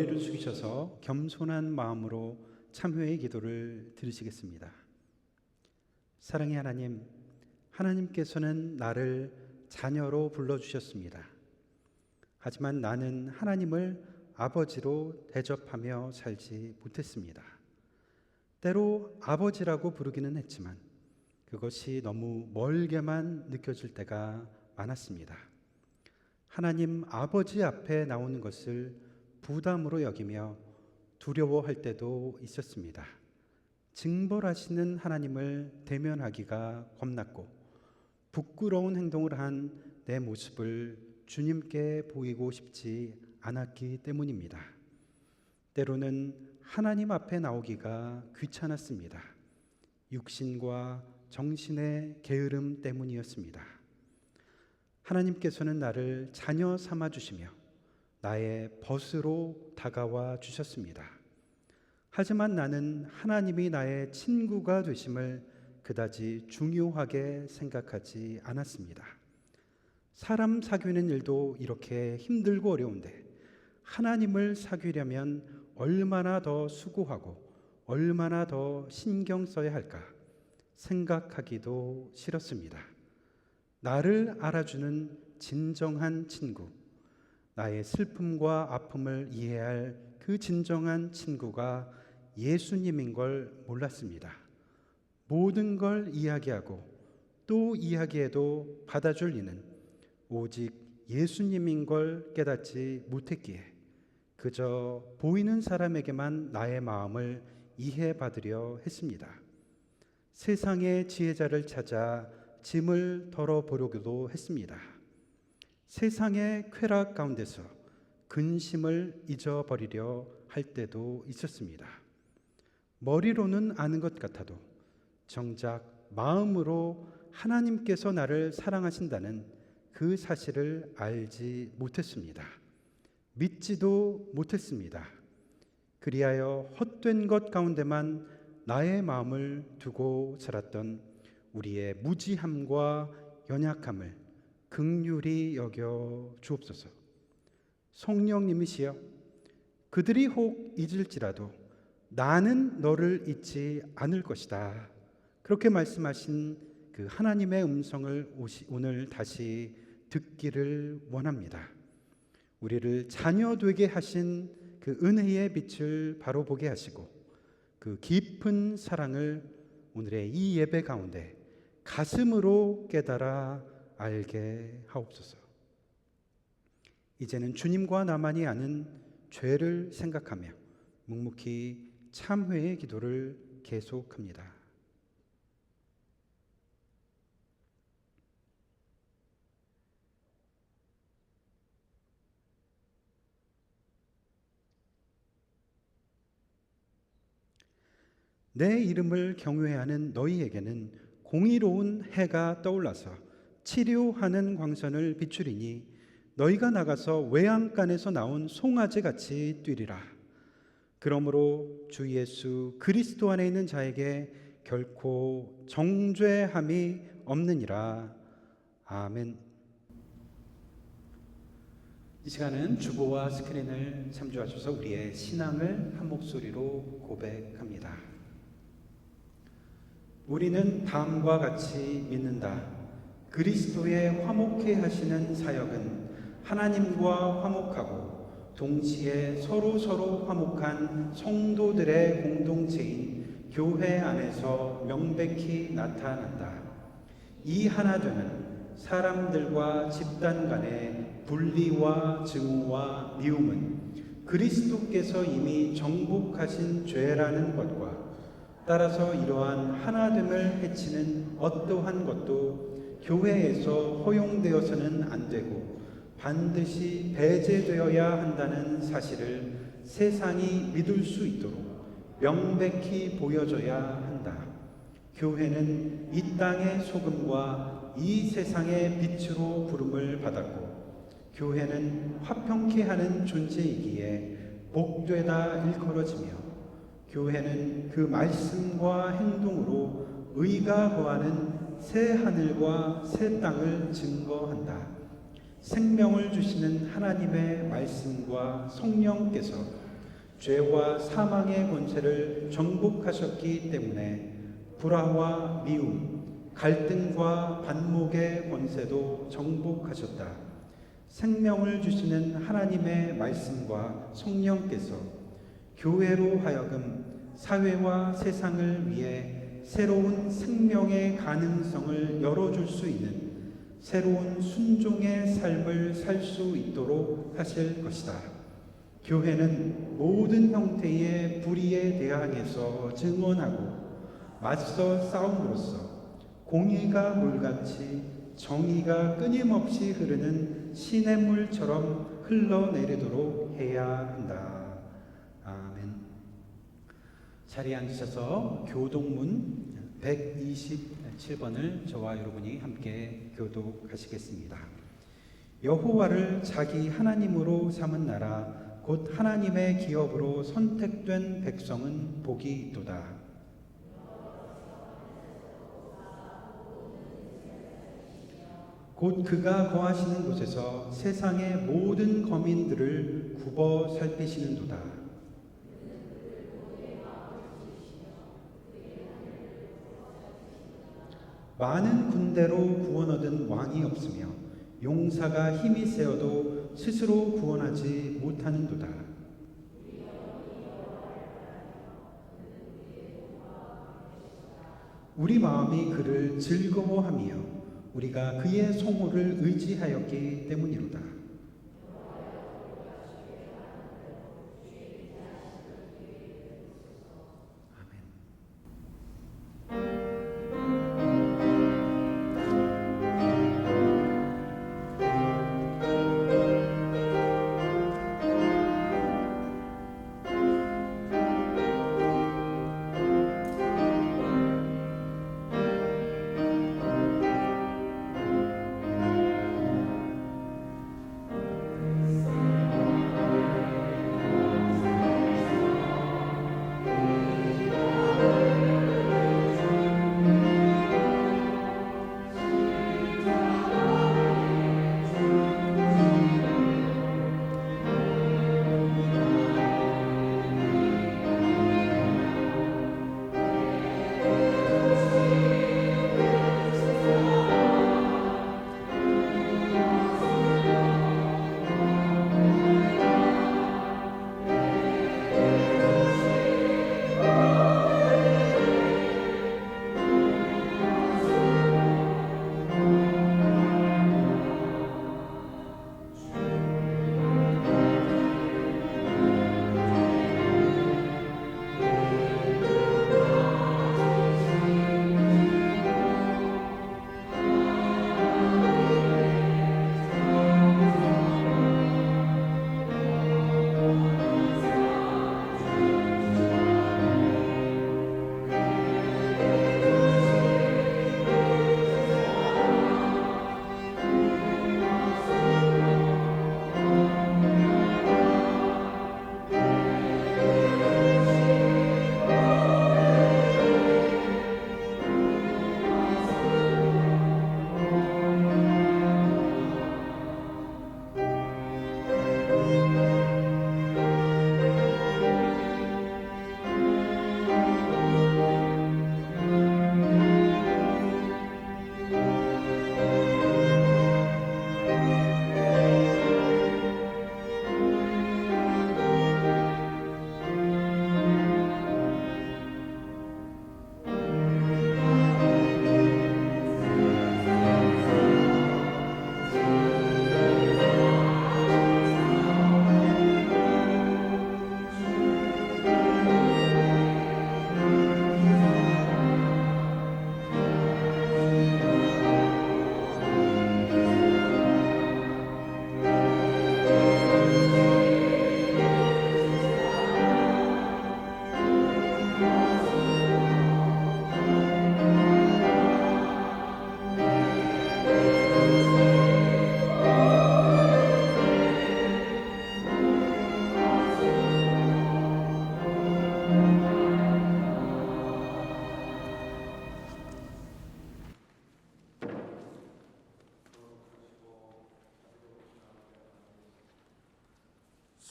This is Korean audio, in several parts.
머리를 숙이셔서 겸손한 마음으로 참회의 기도를 드리시겠습니다. 사랑의 하나님, 하나님께서는 나를 자녀로 불러주셨습니다. 하지만 나는 하나님을 아버지로 대접하며 살지 못했습니다. 때로 아버지라고 부르기는 했지만 그것이 너무 멀게만 느껴질 때가 많았습니다. 하나님 아버지 앞에 나오는 것을 부담으로 여기며 두려워할 때도 있었습니다. 징벌하시는 하나님을 대면하기가 겁났고 부끄러운 행동을 한 내 모습을 주님께 보이고 싶지 않았기 때문입니다. 때로는 하나님 앞에 나오기가 귀찮았습니다. 육신과 정신의 게으름 때문이었습니다. 하나님께서는 나를 자녀 삼아 주시며 나의 벗으로 다가와 주셨습니다. 하지만 나는 하나님이 나의 친구가 되심을 그다지 중요하게 생각하지 않았습니다. 사람 사귀는 일도 이렇게 힘들고 어려운데 하나님을 사귀려면 얼마나 더 수고하고 얼마나 더 신경 써야 할까 생각하기도 싫었습니다. 나를 알아주는 진정한 친구, 나의 슬픔과 아픔을 이해할 그 진정한 친구가 예수님인 걸 몰랐습니다. 모든 걸 이야기하고 또 이야기해도 받아줄 이는 오직 예수님인 걸 깨닫지 못했기에 그저 보이는 사람에게만 나의 마음을 이해받으려 했습니다. 세상의 지혜자를 찾아 짐을 덜어보려고도 했습니다. 세상의 쾌락 가운데서 근심을 잊어버리려 할 때도 있었습니다. 머리로는 아는 것 같아도 정작 마음으로 하나님께서 나를 사랑하신다는 그 사실을 알지 못했습니다. 믿지도 못했습니다. 그리하여 헛된 것 가운데만 나의 마음을 두고 살았던 우리의 무지함과 연약함을 긍휼히 여겨 주옵소서. 성령님이시여, 그들이 혹 잊을지라도 나는 너를 잊지 않을 것이다. 그렇게 말씀하신 그 하나님의 음성을 오늘 다시 듣기를 원합니다. 우리를 자녀 되게 하신 그 은혜의 빛을 바로 보게 하시고 그 깊은 사랑을 오늘의 이 예배 가운데 가슴으로 깨달아 알게 하옵소서. 이제는 주님과 나만이 아는 죄를 생각하며 묵묵히 참회의 기도를 계속합니다. 내 이름을 경외하는 너희에게는 공의로운 해가 떠올라서 치료하는 광선을 비추리니 너희가 나가서 외양간에서 나온 송아지 같이 뛰리라. 그러므로 주 예수 그리스도 안에 있는 자에게 결코 정죄함이 없느니라. 아멘. 이 시간은 주보와 스크린을 참조하셔서 우리의 신앙을 한 목소리로 고백합니다. 우리는 다음과 같이 믿는다. 그리스도의 화목케 하시는 사역은 하나님과 화목하고 동시에 서로 화목한 성도들의 공동체인 교회 안에서 명백히 나타난다. 이 하나되는 사람들과 집단 간의 분리와 증오와 미움은 그리스도께서 이미 정복하신 죄라는 것과 따라서 이러한 하나됨을 해치는 어떠한 것도 교회에서 허용되어서는 안 되고 반드시 배제되어야 한다는 사실을 세상이 믿을 수 있도록 명백히 보여줘야 한다. 교회는 이 땅의 소금과 이 세상의 빛으로 부름을 받았고 교회는 화평케 하는 존재이기에 복되다 일컬어지며 교회는 그 말씀과 행동으로 의가 거하는 새 하늘과 새 땅을 증거한다. 생명을 주시는 하나님의 말씀과 성령께서 죄와 사망의 권세를 정복하셨기 때문에 불화와 미움, 갈등과 반목의 권세도 정복하셨다. 생명을 주시는 하나님의 말씀과 성령께서 교회로 하여금 사회와 세상을 위해 새로운 생명의 가능성을 열어줄 수 있는 새로운 순종의 삶을 살 수 있도록 하실 것이다. 교회는 모든 형태의 불의에 대항해서 증언하고 맞서 싸움으로써 공의가 물같이 정의가 끊임없이 흐르는 시냇물처럼 흘러내리도록 해야 한다. 아멘. 자리에 앉으셔서 교독문 127번을 저와 여러분이 함께 교독하시겠습니다. 여호와를 자기 하나님으로 삼은 나라 곧 하나님의 기업으로 선택된 백성은 복이 있도다. 곧 그가 거하시는 곳에서 세상의 모든 거민들을 굽어 살피시는도다. 많은 군대로 구원 얻은 왕이 없으며 용사가 힘이 세어도 스스로 구원하지 못하는도다. 우리 마음이 그를 즐거워하며 우리가 그의 성호를 의지하였기 때문이로다.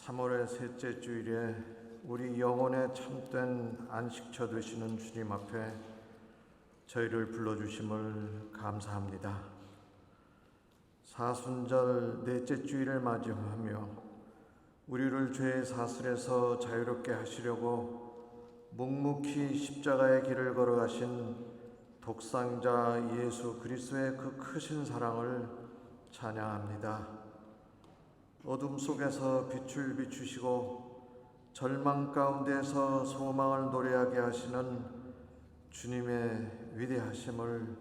(3월의) 셋째 주일에 우리 영혼의 참된 안식처 되시는 주님 앞에 저희를 불러주심을 감사합니다. 사순절 넷째 주일을 맞이하며 우리를 죄의 사슬에서 자유롭게 하시려고 묵묵히 십자가의 길을 걸어가신 독생자 예수 그리스도의 그 크신 사랑을 찬양합니다. 어둠 속에서 빛을 비추시고 절망 가운데서 소망을 노래하게 하시는 주님의 위대하심을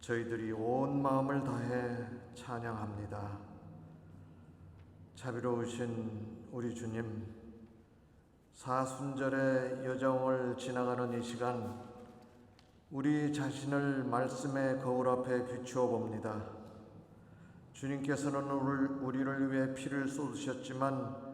저희들이 온 마음을 다해 찬양합니다. 자비로우신 우리 주님, 사순절의 여정을 지나가는 이 시간 우리 자신을 말씀의 거울 앞에 비추어 봅니다. 주님께서는 우리를 위해 피를 쏟으셨지만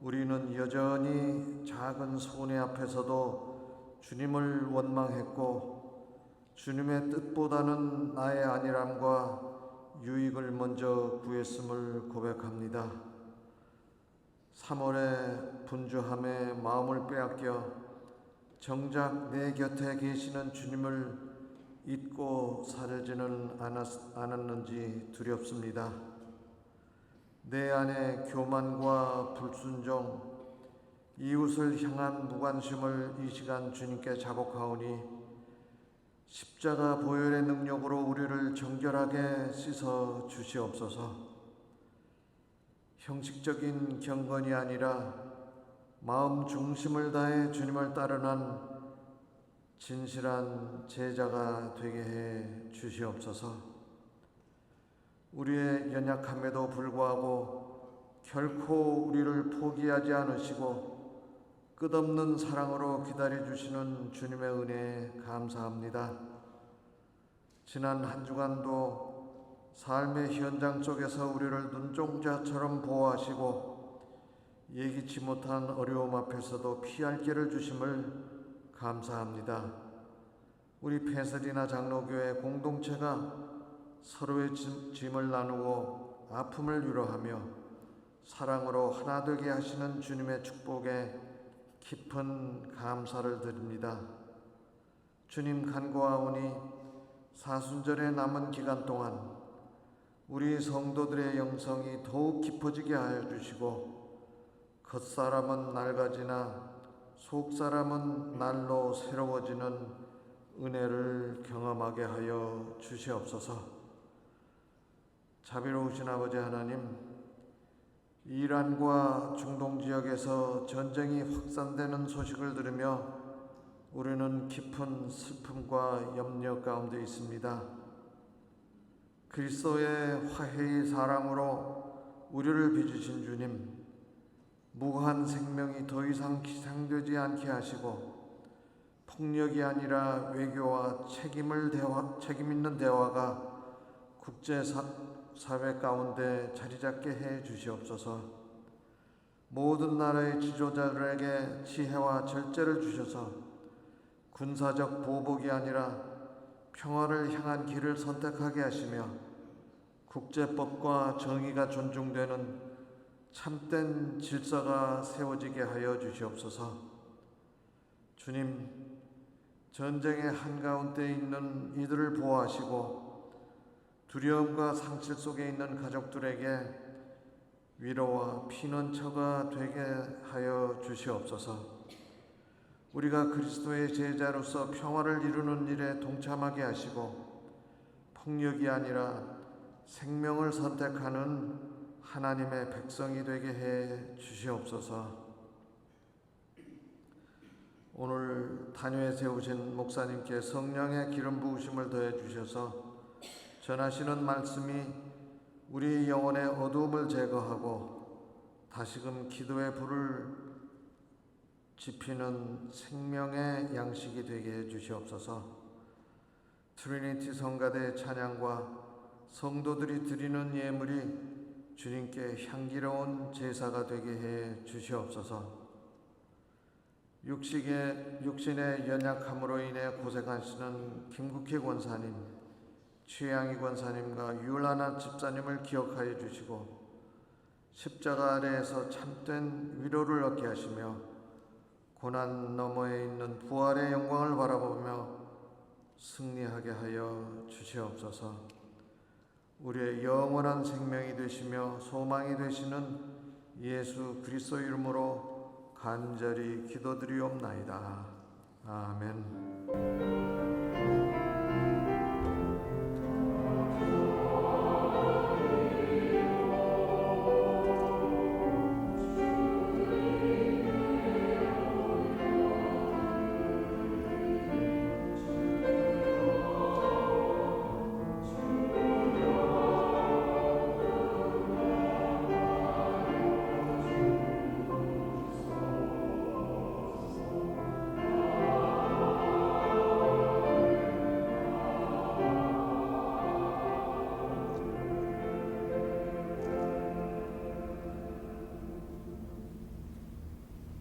우리는 여전히 작은 손해 앞에서도 주님을 원망했고 주님의 뜻보다는 나의 안일함과 유익을 먼저 구했음을 고백합니다. 3월의 분주함에 마음을 빼앗겨 정작 내 곁에 계시는 주님을 잊고 살지는 않았는지 두렵습니다. 내 안에 교만과 불순종, 이웃을 향한 무관심을 이 시간 주님께 자복하오니 십자가 보혈의 능력으로 우리를 정결하게 씻어 주시옵소서. 형식적인 경건이 아니라 마음 중심을 다해 주님을 따르는 진실한 제자가 되게 해 주시옵소서. 우리의 연약함에도 불구하고 결코 우리를 포기하지 않으시고 끝없는 사랑으로 기다려 주시는 주님의 은혜에 감사합니다. 지난 한 주간도 삶의 현장 속에서 우리를 눈동자처럼 보호하시고 예기치 못한 어려움 앞에서도 피할 길을 주심을 감사합니다. 우리 페설이나 장로교회 공동체가 서로의 짐을 나누고 아픔을 위로하며 사랑으로 하나 되게 하시는 주님의 축복에 깊은 감사를 드립니다. 주님 간구하오니 사순절에 남은 기간 동안 우리 성도들의 영성이 더욱 깊어지게 하여 주시고 겉사람은 낡아지나 속사람은 날로 새로워지는 은혜를 경험하게 하여 주시옵소서. 자비로우신 아버지 하나님, 이란과 중동 지역에서 전쟁이 확산되는 소식을 들으며 우리는 깊은 슬픔과 염려 가운데 있습니다. 그리스도의 화해의 사랑으로 우리를 빚으신 주님, 무한 생명이 더 이상 기상되지 않게 하시고 폭력이 아니라 외교와 책임 있는 대화가 국제사회 가운데 자리잡게 해 주시옵소서. 모든 나라의 지도자들에게 지혜와 절제를 주셔서 군사적 보복이 아니라 평화를 향한 길을 선택하게 하시며 국제법과 정의가 존중되는 참된 질서가 세워지게 하여 주시옵소서. 주님, 전쟁의 한가운데 있는 이들을 보호하시고 두려움과 상실 속에 있는 가족들에게 위로와 피난처가 되게 하여 주시옵소서. 우리가 그리스도의 제자로서 평화를 이루는 일에 동참하게 하시고 폭력이 아니라 생명을 선택하는 하나님의 백성이 되게 해 주시옵소서. 오늘 단위에 세우신 목사님께 성령의 기름 부으심을 더해 주셔서 전하시는 말씀이 우리 영혼의 어두움을 제거하고 다시금 기도의 불을 지피는 생명의 양식이 되게 해 주시옵소서. 트리니티 성가대의 찬양과 성도들이 드리는 예물이 주님께 향기로운 제사가 되게 해 주시옵소서. 육신의 연약함으로 인해 고생하시는 김국희 권사님, 최양희 권사님과 유라나 집사님을 기억하여 주시고 십자가 아래에서 참된 위로를 얻게 하시며 고난 너머에 있는 부활의 영광을 바라보며 승리하게 하여 주시옵소서. 우리의 영원한 생명이 되시며 소망이 되시는 예수 그리스도 이름으로 간절히 기도드리옵나이다. 아멘.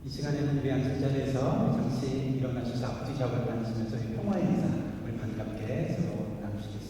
이 시간에는 우리 앉은 자리에서 잠시 일어나셔서 앞뒤 좌우를 다니시면서 이 평화의 인사 우리 반갑게 서로 나누시겠습니다.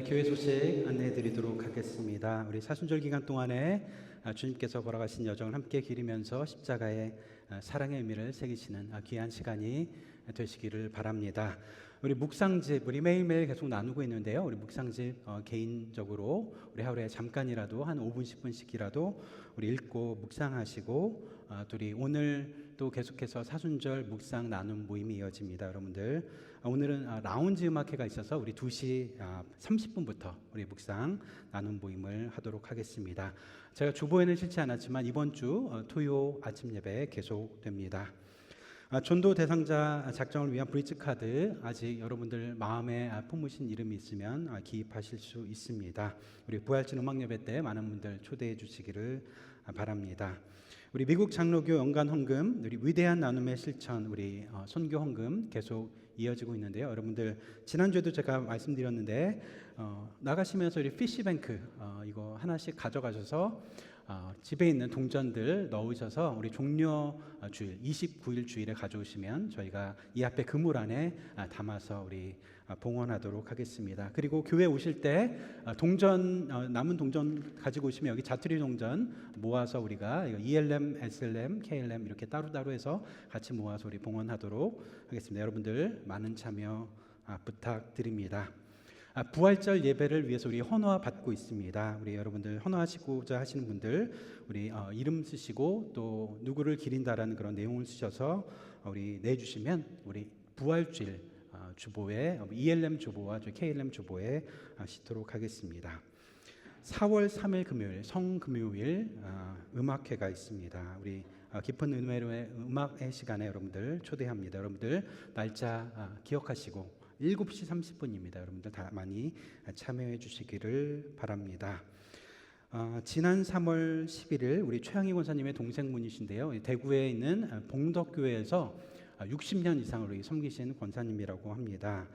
교회 소식 안내해 드리도록 하겠습니다. 우리 사순절 기간 동안에 주님께서 걸어가신 여정을 함께 기리면서 십자가의 사랑의 의미를 새기시는 귀한 시간이 되시기를 바랍니다. 우리 묵상집 우리 매일매일 계속 나누고 있는데요. 우리 묵상집 개인적으로 우리 하루에 잠깐이라도 한 5분 10분씩이라도 우리 읽고 묵상하시고 또 우리 오늘 또 계속해서 사순절 묵상 나눔 모임이 이어집니다. 여러분들 오늘은 라운지 음악회가 있어서 우리 2시 30분부터 우리 묵상 나눔 모임을 하도록 하겠습니다. 제가 주보에는 실지 않았지만 이번 주 토요 아침 예배 계속됩니다. 전도 대상자 작성을 위한 브릿지 카드 아직 여러분들 마음에 품으신 이름이 있으면 기입하실 수 있습니다. 우리 부활절 음악 예배 때 많은 분들 초대해 주시기를 바랍니다. 우리 미국 장로교 연간 헌금, 우리 위대한 나눔의 실천, 우리 선교 헌금 계속 이어지고 있는데요. 여러분들 지난주에도 제가 말씀드렸는데 나가시면서 우리 피시뱅크 이거 하나씩 가져가셔서 집에 있는 동전들 넣으셔서 우리 종려 주일 29일 주일에 가져오시면 저희가 이 앞에 그물 안에 담아서 우리 봉헌하도록 하겠습니다. 그리고 교회 오실 때 동전 남은 동전 가지고 오시면 여기 자투리 동전 모아서 우리가 ELM, SLM, KLM 이렇게 따로따로 해서 같이 모아서 우리 봉헌하도록 하겠습니다. 여러분들 많은 참여 부탁드립니다. 부활절 예배를 위해서 우리 헌화 받고 있습니다. 우리 여러분들 헌화하시고자 하시는 분들 우리 이름 쓰시고 또 누구를 기린다라는 그런 내용을 쓰셔서 우리 내주시면 우리 부활주일 주보에 ELM 주보와 KLM 주보에 싣도록 하겠습니다. 4월 3일 금요일 성금요일 음악회가 있습니다. 우리 깊은 은혜로의 음악회 시간에 여러분들 초대합니다. 여러분들 날짜 기억하시고 7시 30분입니다. 여러분들 다 많이 참여해 주시기를 바랍니다. 지난 3월 11일 우리 최양희 권사님의 동생분이신데요. 대구에 있는 봉덕교회에서 60년 이상으로 섬기신 권사님이라고 합니다.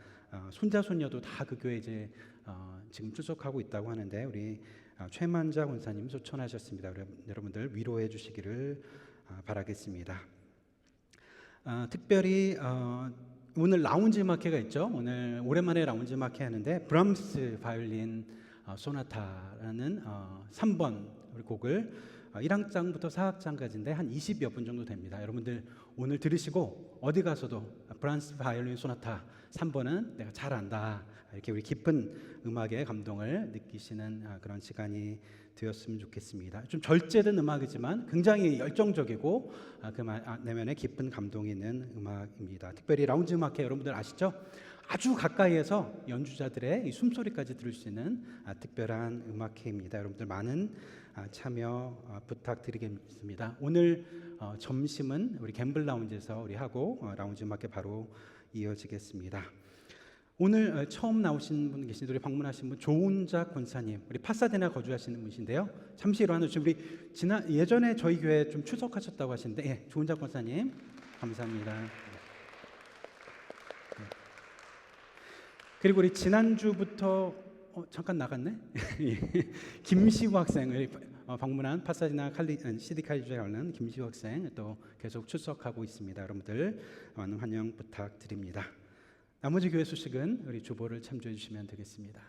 손자 손녀도 다 그 교회 이제 지금 출석하고 있다고 하는데 우리 최만자 권사님 소천하셨습니다. 여러분들 위로해 주시기를 바라겠습니다. 특별히 오늘 라운지 음악회가 있죠. 오늘 오랜만에 라운지 음악회 하는데 브람스 바이올린 소나타라는 3번 우리 곡을 1악장부터 4악장까지인데 한 20여 분 정도 됩니다. 여러분들 오늘 들으시고 어디 가서도 브람스 바이올린 소나타 3번은 내가 잘 안다. 이렇게 우리 깊은 음악의 감동을 느끼시는 그런 시간이 되었으면 좋겠습니다. 좀 절제된 음악이지만 굉장히 열정적이고 그 내면에 깊은 감동이 있는 음악입니다. 특별히 라운지 음악회 여러분들 아시죠? 아주 가까이에서 연주자들의 이 숨소리까지 들을 수 있는 특별한 음악회입니다. 여러분들 많은 참여 부탁드리겠습니다. 오늘 점심은 우리 갬블 라운지에서 우리 하고 라운지 음악회 바로 이어지겠습니다. 오늘 처음 나오신 분 계신데 우리 방문하신 분 조은작 권사님, 우리 파사데나 거주하시는 분이신데요. 잠시 일어나주시면 우리 예전에 저희 교회 좀 출석하셨다고 하시는데 예, 조은작 권사님 감사합니다. 그리고 우리 지난주부터 잠깐 나갔네. 김시우 학생을 방문한 파사디나 CD 칼리주에 오는 김시우 학생 또 계속 출석하고 있습니다. 여러분들 많은 환영 부탁드립니다. 나머지 교회 소식은 우리 주보를 참조해 주시면 되겠습니다.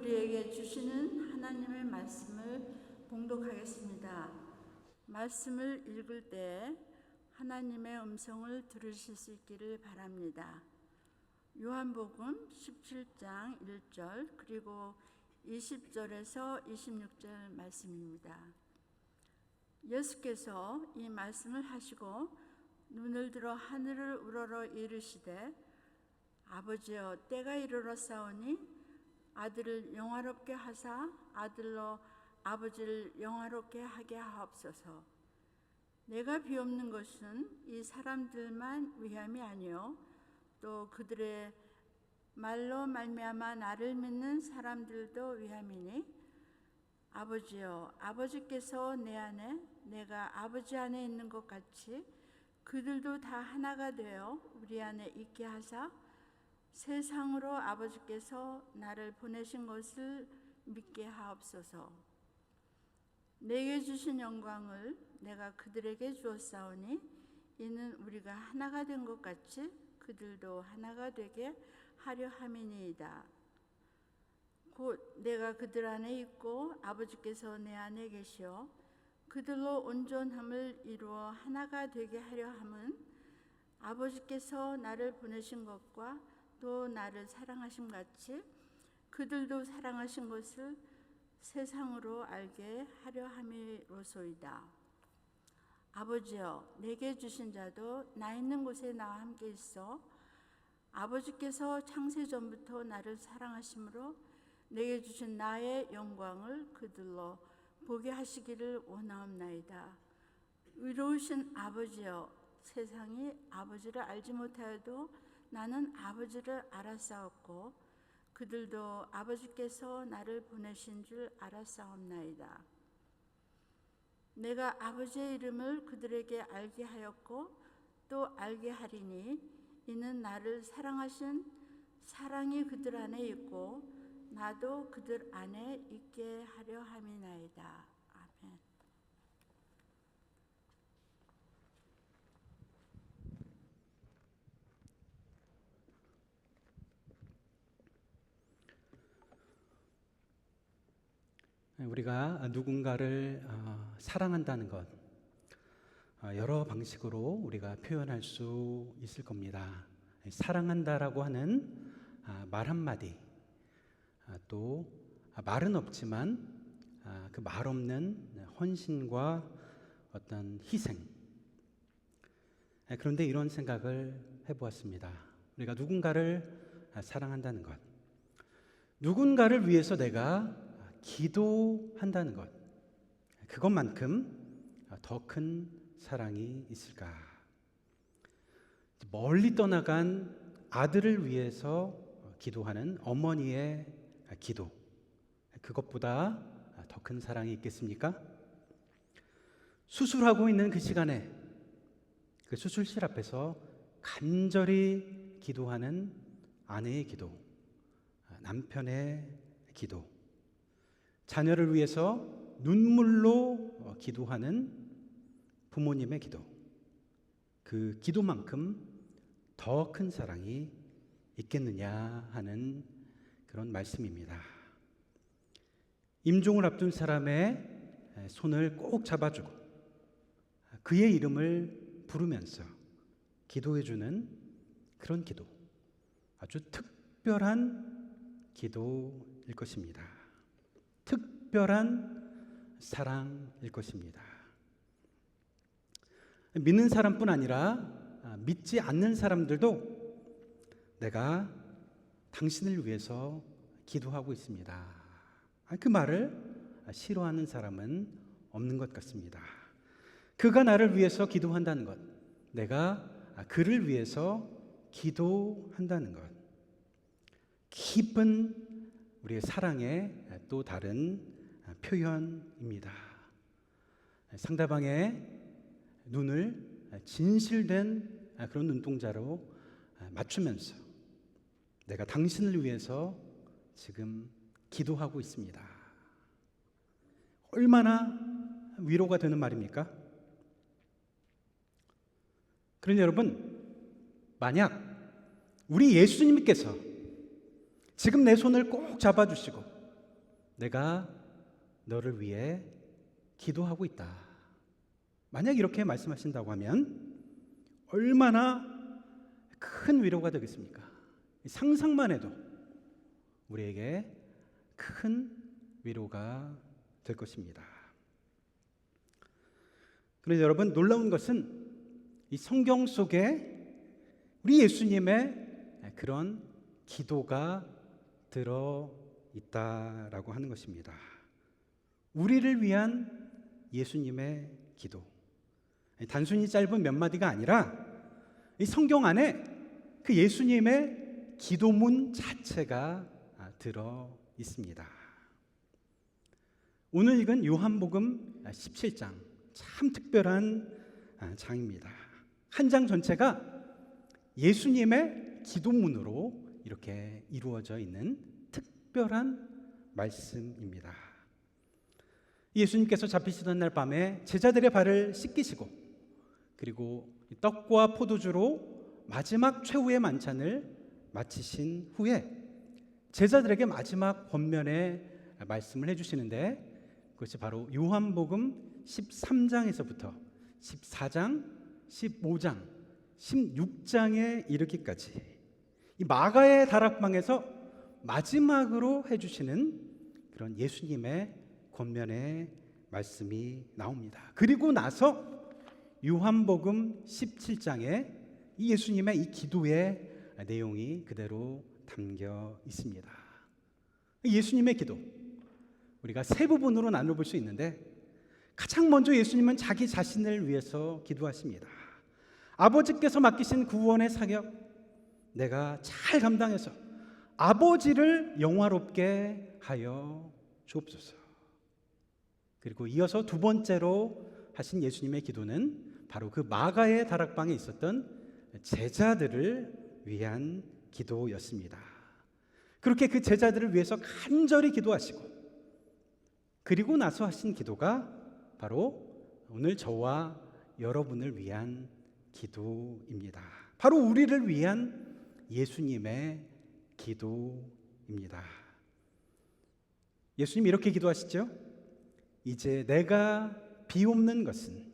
우리에게 주시는 하나님의 말씀을 봉독하겠습니다. 말씀을 읽을 때 하나님의 음성을 들으실 수 있기를 바랍니다. 요한복음 17장 1절 그리고 20절에서 26절 말씀입니다. 예수께서 이 말씀을 하시고 눈을 들어 하늘을 우러러 이르시되 아버지여 때가 이르렀사오니 아들을 영화롭게 하사 아들로 아버지를 영화롭게 하게 하옵소서. 내가 비옵는 것은 이 사람들만 위함이 아니요 또 그들의 말로 말미암아 나를 믿는 사람들도 위함이니 아버지여 아버지께서 내 안에 내가 아버지 안에 있는 것 같이 그들도 다 하나가 되어 우리 안에 있게 하사 세상으로 아버지께서 나를 보내신 것을 믿게 하옵소서. 내게 주신 영광을 내가 그들에게 주었사오니 이는 우리가 하나가 된 것 같이 그들도 하나가 되게 하려 함이니이다. 곧 내가 그들 안에 있고 아버지께서 내 안에 계시어 그들로 온전함을 이루어 하나가 되게 하려 함은 아버지께서 나를 보내신 것과 또 나를 사랑하심 같이 그들도 사랑하신 것을 세상으로 알게 하려 함이로소이다. 아버지여 내게 주신 자도 나 있는 곳에 나와 함께 있어 아버지께서 창세전부터 나를 사랑하심으로 내게 주신 나의 영광을 그들로 보게 하시기를 원하옵나이다. 의로우신 아버지여 세상이 아버지를 알지 못하여도 나는 아버지를 알았사옵고 그들도 아버지께서 나를 보내신 줄 알았사옵나이다. 내가 아버지의 이름을 그들에게 알게 하였고 또 알게 하리니 이는 나를 사랑하신 사랑이 그들 안에 있고 나도 그들 안에 있게 하려 함이나이다. 아멘. 우리가 누군가를 사랑한다는 것 여러 방식으로 우리가 표현할 수 있을 겁니다. 사랑한다라고 하는 말 한마디, 또 말은 없지만 그 말 없는 헌신과 어떤 희생. 그런데 이런 생각을 해보았습니다. 우리가 누군가를 사랑한다는 것, 누군가를 위해서 내가 기도한다는 것, 그것만큼 더 큰 사랑이 있을까? 멀리 떠나간 아들을 위해서 기도하는 어머니의 기도, 그것보다 더 큰 사랑이 있겠습니까? 수술하고 있는 그 시간에 그 수술실 앞에서 간절히 기도하는 아내의 기도, 남편의 기도, 자녀를 위해서 눈물로 기도하는 부모님의 기도, 그 기도만큼 더 큰 사랑이 있겠느냐 하는 그런 말씀입니다. 임종을 앞둔 사람의 손을 꼭 잡아주고 그의 이름을 부르면서 기도해주는 그런 기도, 아주 특별한 기도일 것입니다. 특별한 사랑일 것입니다. 믿는 사람뿐 아니라 믿지 않는 사람들도 내가 당신을 위해서 기도하고 있습니다. 그 말을 싫어하는 사람은 없는 것 같습니다. 그가 나를 위해서 기도한다는 것, 내가 그를 위해서 기도한다는 것, 깊은 우리의 사랑의 또 다른 표현입니다. 상대방의 눈을 진실된 그런 눈동자로 맞추면서 내가 당신을 위해서 지금 기도하고 있습니다. 얼마나 위로가 되는 말입니까? 그런데 여러분, 만약 우리 예수님께서 지금 내 손을 꼭 잡아주시고 내가 너를 위해 기도하고 있다. 만약 이렇게 말씀하신다고 하면 얼마나 큰 위로가 되겠습니까? 상상만 해도 우리에게 큰 위로가 될 것입니다. 그런데 여러분, 놀라운 것은 이 성경 속에 우리 예수님의 그런 기도가 들어 있다라고 하는 것입니다. 우리를 위한 예수님의 기도. 단순히 짧은 몇 마디가 아니라 이 성경 안에 그 예수님의 기도문 자체가 들어 있습니다. 오늘 읽은 요한복음 17장, 참 특별한 장입니다. 한 장 전체가 예수님의 기도문으로 이렇게 이루어져 있는 특별한 말씀입니다. 예수님께서 잡히시던 날 밤에 제자들의 발을 씻기시고, 그리고 떡과 포도주로 마지막 최후의 만찬을 마치신 후에 제자들에게 마지막 권면의 말씀을 해주시는데, 그것이 바로 요한복음 13장에서부터 14장, 15장, 16장에 이르기까지 이 마가의 다락방에서 마지막으로 해주시는 그런 예수님의 권면의 말씀이 나옵니다. 그리고 나서 요한복음 17장에 이 예수님의 이 기도의 내용이 그대로 담겨 있습니다. 예수님의 기도, 우리가 세 부분으로 나눠볼 수 있는데, 가장 먼저 예수님은 자기 자신을 위해서 기도하십니다. 아버지께서 맡기신 구원의 사역, 내가 잘 감당해서 아버지를 영화롭게 하여 주옵소서. 그리고 이어서 두 번째로 하신 예수님의 기도는 바로 그 마가의 다락방에 있었던 제자들을 위한 기도였습니다. 그렇게 그 제자들을 위해서 간절히 기도하시고, 그리고 나서 하신 기도가 바로 오늘 저와 여러분을 위한 기도입니다. 바로 우리를 위한 예수님의 기도입니다. 예수님 이렇게 기도하시죠? 이제 내가 비옵는 것은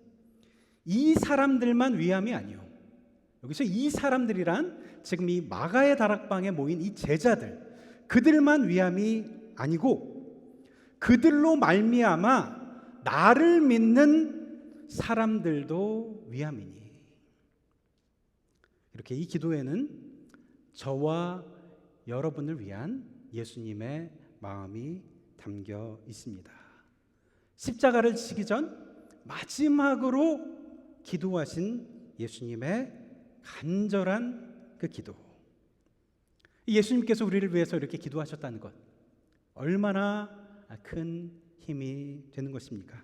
이 사람들만 위함이 아니요. 여기서 이 사람들이란 지금 이 마가의 다락방에 모인 이 제자들, 그들만 위함이 아니고 그들로 말미암아 나를 믿는 사람들도 위함이니. 이렇게 이 기도에는 저와 여러분을 위한 예수님의 마음이 담겨 있습니다. 십자가를 지기 전 마지막으로 기도하신 예수님의 간절한 그 기도. 예수님께서 우리를 위해서 이렇게 기도하셨다는 것, 얼마나 큰 힘이 되는 것입니까?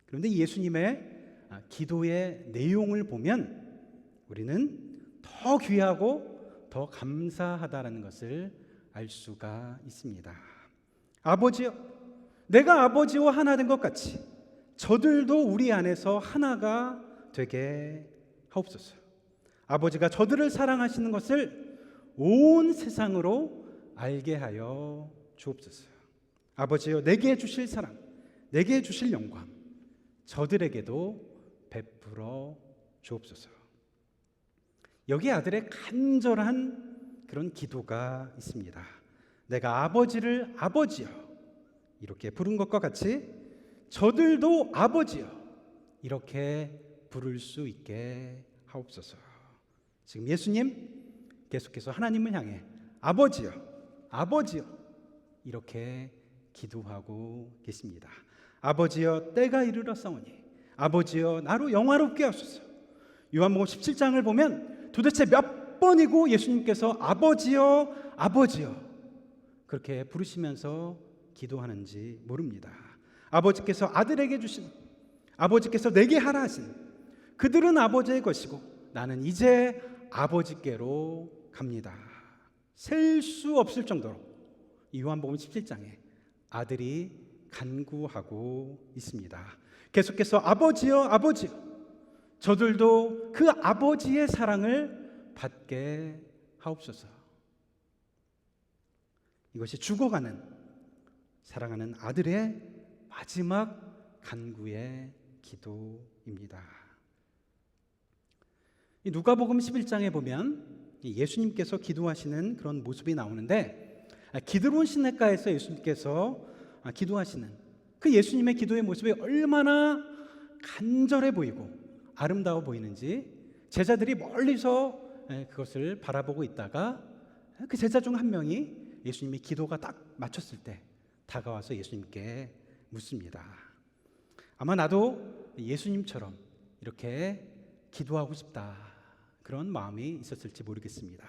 그런데 예수님의 기도의 내용을 보면 우리는 더 귀하고 더 감사하다라는 것을 알 수가 있습니다. 아버지여, 내가 아버지와 하나 된 것 같이 저들도 우리 안에서 하나가 되게 하옵소서. 아버지가 저들을 사랑하시는 것을 온 세상으로 알게 하여 주옵소서. 아버지여, 내게 주실 사랑, 내게 주실 영광 저들에게도 베풀어 주옵소서. 여기 아들의 간절한 그런 기도가 있습니다. 내가 아버지를 아버지여 이렇게 부른 것과 같이 저들도 아버지여 이렇게 부를 수 있게 하옵소서. 지금 예수님 계속해서 하나님을 향해 아버지여, 아버지여 이렇게 기도하고 계십니다. 아버지여, 때가 이르렀사오니 아버지여 나로 영화롭게 하소서. 요한복음 17장을 보면 도대체 몇 번이고 예수님께서 아버지여, 아버지여 그렇게 부르시면서 기도하는지 모릅니다. 아버지께서 아들에게 주신, 아버지께서 내게 하라 하신 그들은 아버지의 것이고 나는 이제 아버지께로 갑니다. 셀 수 없을 정도로 요한복음 17장에 아들이 간구하고 있습니다. 계속해서 아버지여, 아버지여 저들도 그 아버지의 사랑을 받게 하옵소서. 이것이 죽어가는 사랑하는 아들의 마지막 간구의 기도입니다. 이 누가복음 11장에 보면 예수님께서 기도하시는 그런 모습이 나오는데, 기드론 시냇가에서 예수님께서 기도하시는 그 예수님의 기도의 모습이 얼마나 간절해 보이고 아름다워 보이는지 제자들이 멀리서 그것을 바라보고 있다가 그 제자 중 한 명이 예수님이 기도가 딱 마쳤을 때 다가와서 예수님께 묻습니다. 아마 나도 예수님처럼 이렇게 기도하고 싶다, 그런 마음이 있었을지 모르겠습니다.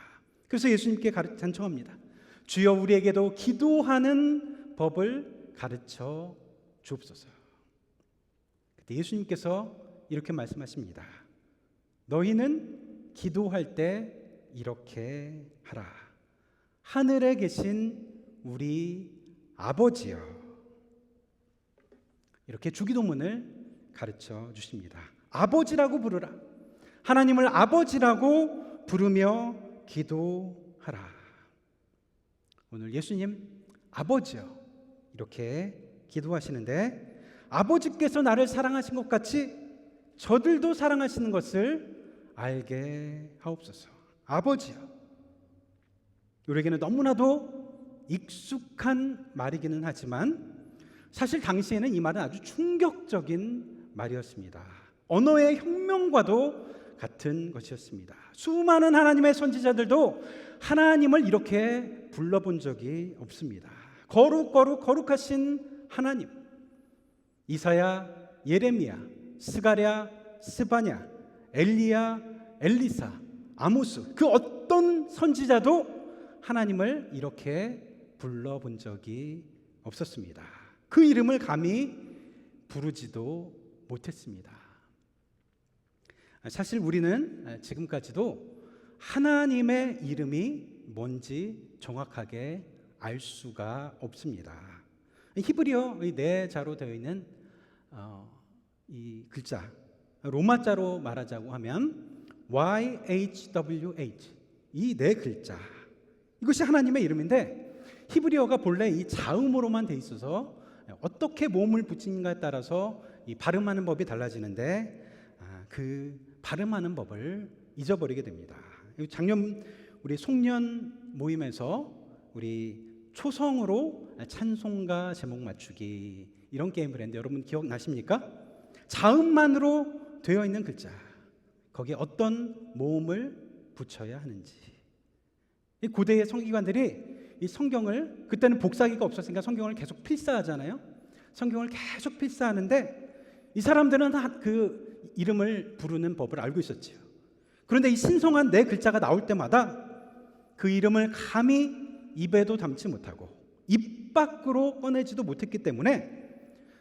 그래서 예수님께 간청합니다. 주여 우리에게도 기도하는 법을 가르쳐 주옵소서. 그때 예수님께서 이렇게 말씀하십니다. 너희는 기도할 때 이렇게 하라. 하늘에 계신 우리 아버지여. 이렇게 주기도문을 가르쳐 주십니다. 아버지라고 부르라. 하나님을 아버지라고 부르며 기도하라. 오늘 예수님 아버지여 이렇게 기도하시는데, 아버지께서 나를 사랑하신 것 같이 저들도 사랑하시는 것을 알게 하옵소서. 아버지여. 우리에게는 너무나도 익숙한 말이기는 하지만 사실 당시에는 이 말은 아주 충격적인 말이었습니다. 언어의 혁명과도 같은 것이었습니다. 수많은 하나님의 선지자들도 하나님을 이렇게 불러본 적이 없습니다. 거룩하신 하나님. 이사야, 예레미야, 스가랴, 스바냐, 엘리야, 엘리사, 아모스, 그 어떤 선지자도 하나님을 이렇게 불러본 적이 없었습니다. 그 이름을 감히 부르지도 못했습니다. 사실 우리는 지금까지도 하나님의 이름이 뭔지 정확하게 알 수가 없습니다. 히브리어 네 자로 되어 있는 이 글자, 로마자로 말하자고 하면 YHWH, 이 네 글자, 이것이 하나님의 이름인데 히브리어가 본래 이 자음으로만 돼 있어서 어떻게 모음을 붙이는가에 따라서 이 발음하는 법이 달라지는데 그 발음하는 법을 잊어버리게 됩니다. 작년 우리 송년 모임에서 우리 초성으로 찬송가 제목 맞추기 이런 게임을 했는데 여러분 기억나십니까? 자음만으로 되어 있는 글자, 거기에 어떤 모음을 붙여야 하는지. 이 고대의 성기관들이 이 성경을, 그때는 복사기가 없었으니까 성경을 계속 필사하잖아요. 성경을 계속 필사하는데 이 사람들은 그 이름을 부르는 법을 알고 있었지요. 그런데 이 신성한 네 글자가 나올 때마다 그 이름을 감히 입에도 담지 못하고 입 밖으로 꺼내지도 못했기 때문에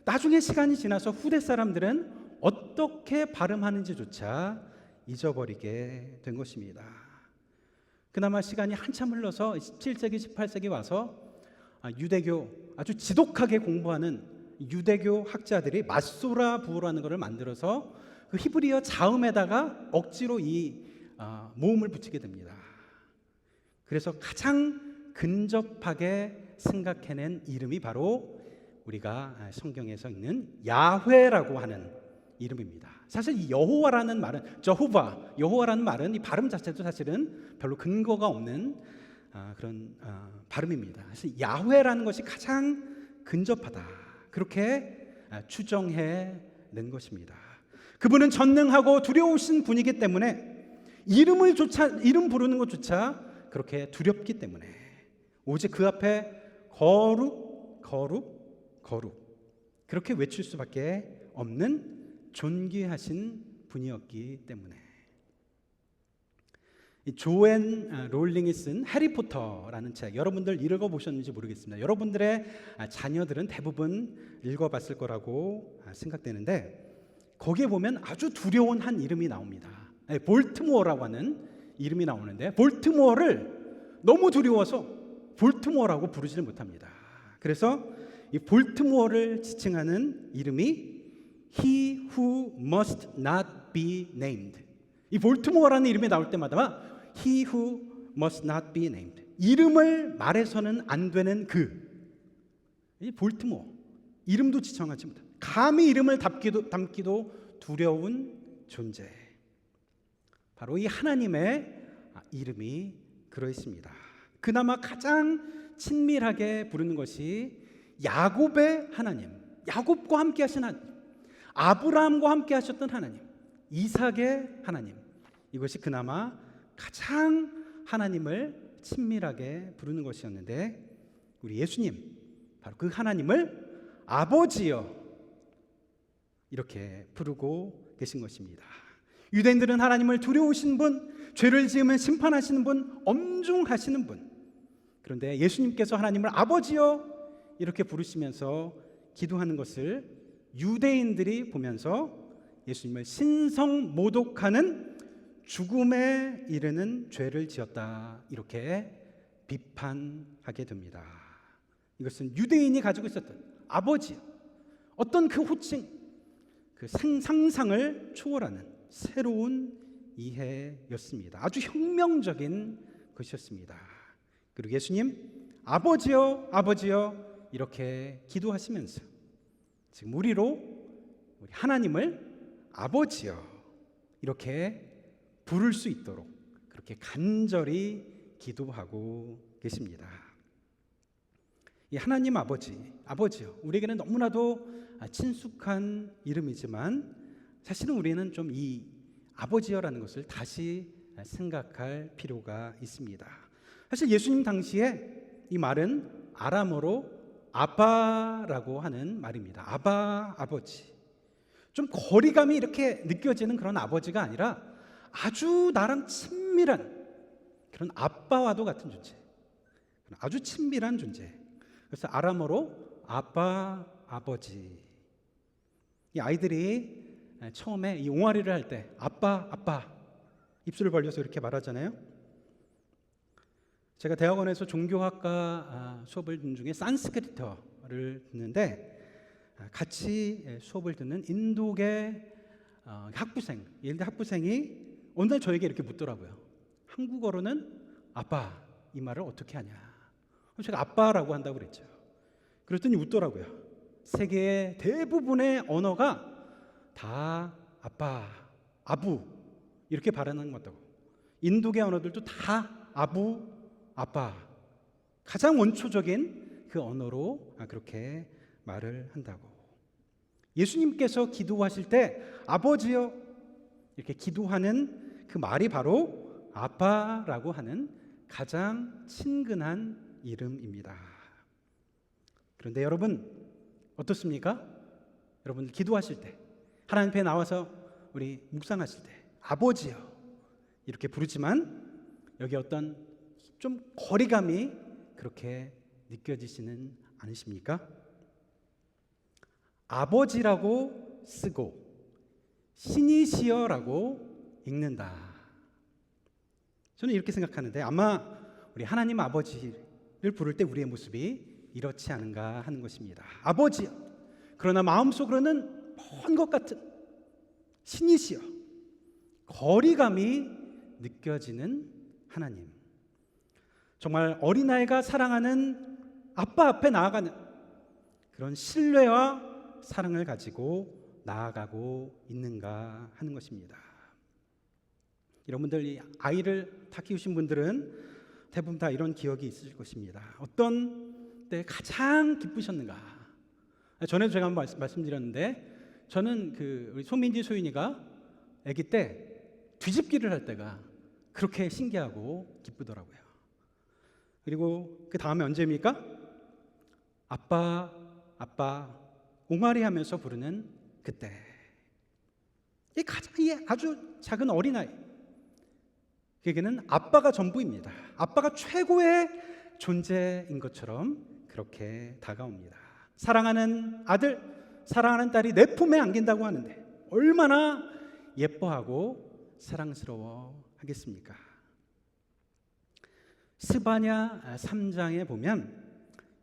나중에 시간이 지나서 후대 사람들은 어떻게 발음하는지조차 잊어버리게 된 것입니다. 그나마 시간이 한참 흘러서 17세기, 18세기 와서 유대교 아주 지독하게 공부하는 유대교 학자들이 마소라 부호라는 것을 만들어서 그 히브리어 자음에다가 억지로 이 모음을 붙이게 됩니다. 그래서 가장 근접하게 생각해낸 이름이 바로 우리가 성경에서 읽는 야훼라고 하는 이름입니다. 사실 이 여호와라는 말은 여호와라는 말은 이 발음 자체도 사실은 별로 근거가 없는 그런 발음입니다. 그래서 야훼라는 것이 가장 근접하다, 그렇게 추정해낸 것입니다. 그분은 전능하고 두려우신 분이기 때문에 이름 부르는 것조차 그렇게 두렵기 때문에 오직 그 앞에 거룩 그렇게 외칠 수밖에 없는 존귀하신 분이었기 때문에. 조앤 롤링이 쓴 해리포터라는 책, 여러분들 읽어보셨는지 모르겠습니다. 여러분들의 자녀들은 대부분 읽어봤을 거라고 생각되는데 거기에 보면 아주 두려운 한 이름이 나옵니다. 볼트모어라고 하는 이름이 나오는데 볼트모어를 너무 두려워서 볼트모어라고 부르지를 못합니다. 그래서 이 볼트모어를 지칭하는 이름이 He who must not be named. 이 볼트모어라는 이름이 나올 때마다 He who must not be named, 이름을 말해서는 안 되는 이 볼트모, 이름도 지청하지 못한, 감히 이름을 담기도 두려운 존재. 바로 이 하나님의 이름이 들어 있습니다. 그나마 가장 친밀하게 부르는 것이 야곱의 하나님, 야곱과 함께 하신 하나님, 아브라함과 함께 하셨던 하나님, 이삭의 하나님. 이것이 그나마 가장 하나님을 친밀하게 부르는 것이었는데, 우리 예수님, 바로 그 하나님을 아버지여 이렇게 부르고 계신 것입니다. 유대인들은 하나님을 두려우신 분, 죄를 지으면 심판하시는 분, 엄중하시는 분. 그런데 예수님께서 하나님을 아버지여 이렇게 부르시면서 기도하는 것을 유대인들이 보면서 예수님을 신성모독하는 죽음에 이르는 죄를 지었다, 이렇게 비판하게 됩니다. 이것은 유대인이 가지고 있었던 아버지, 어떤 그 호칭, 그 상상을 초월하는 새로운 이해였습니다. 아주 혁명적인 것이었습니다. 그리고 예수님 아버지여 아버지여 이렇게 기도하시면서 지금 우리 하나님을 아버지여 이렇게 부를 수 있도록 그렇게 간절히 기도하고 계십니다. 이 하나님 아버지요, 우리에게는 너무나도 친숙한 이름이지만 사실은 우리는 좀 이 아버지여라는 것을 다시 생각할 필요가 있습니다. 사실 예수님 당시에 이 말은 아람어로 아바라고 하는 말입니다. 아바, 아버지. 좀 거리감이 이렇게 느껴지는 그런 아버지가 아니라 아주 나랑 친밀한 그런 아빠와도 같은 존재, 아주 친밀한 존재. 그래서 아람어로 아빠, 아버지. 이 아이들이 처음에 이 옹알이를 할 때 아빠, 아빠 입술을 벌려서 이렇게 말하잖아요. 제가 대학원에서 종교학과 수업을 듣는 중에 산스크리트어를 듣는데 같이 수업을 듣는 인도계 학부생, 예를 들어 학부생이 어느 날 저에게 이렇게 묻더라고요. 한국어로는 아빠 이 말을 어떻게 하냐. 제가 아빠라고 한다고 그랬죠. 그랬더니 웃더라고요. 세계의 대부분의 언어가 다 아빠, 아부 이렇게 발음하는 것 같다고. 인도계 언어들도 다 아부, 아빠, 가장 원초적인 그 언어로 그렇게 말을 한다고. 예수님께서 기도하실 때 아버지여 이렇게 기도하는 그 말이 바로 아빠라고 하는 가장 친근한 이름입니다. 그런데 여러분 어떻습니까? 여러분들 기도하실 때, 하나님 앞에 나와서 우리 묵상하실 때 아버지여 이렇게 부르지만 여기 어떤 좀 거리감이 그렇게 느껴지시는 않으십니까? 아버지라고 쓰고 신이시여라고 읽는다. 저는 이렇게 생각하는데 아마 우리 하나님 아버지를 부를 때 우리의 모습이 이렇지 않은가 하는 것입니다. 아버지여, 그러나 마음속으로는 먼 것 같은 신이시여, 거리감이 느껴지는 하나님. 정말 어린아이가 사랑하는 아빠 앞에 나아가는 그런 신뢰와 사랑을 가지고 나아가고 있는가 하는 것입니다. 여러분들 이 아이를 다 키우신 분들은 대부분 다 이런 기억이 있으실 것입니다. 어떤 때 가장 기쁘셨는가? 전에도 제가 한번 말씀드렸는데 저는 우리 소민지 소윤이가 아기 때 뒤집기를 할 때가 그렇게 신기하고 기쁘더라고요. 그리고 그 다음에 언제입니까? 아빠, 아빠, 옹알이 하면서 부르는 그때. 이 아주 작은 어린아이, 그에게는 아빠가 전부입니다. 아빠가 최고의 존재인 것처럼 그렇게 다가옵니다. 사랑하는 아들, 사랑하는 딸이 내 품에 안긴다고 하는데 얼마나 예뻐하고 사랑스러워 하겠습니까? 스바냐 3장에 보면